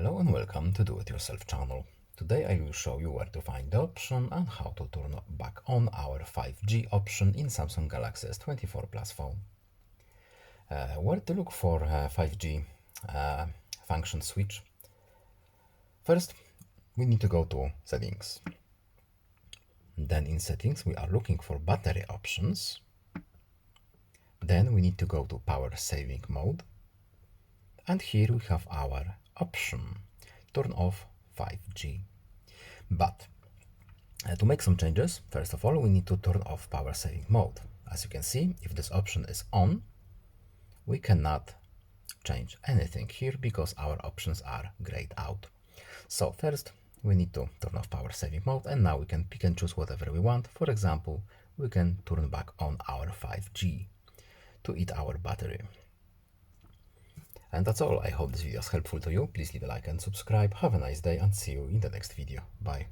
Hello and welcome to Do It Yourself channel. Today I will show you where to find the option and how to turn back on our 5G option in Samsung Galaxy S24 Plus phone. Where to look for 5G function switch? First, we need to go to settings. Then in settings we are looking for battery options. Then we need to go to power saving mode. And here we have our option, turn off 5G. But to make some changes, first of all, we need to turn off power saving mode. As you can see, if this option is on, we cannot change anything here because our options are grayed out. So first, we need to turn off power saving mode, and now we can pick and choose whatever we want. For example, we can turn back on our 5G to eat our battery. And that's all. I hope this video is helpful to you. Please leave a like and subscribe. Have a nice day and see you in the next video. Bye.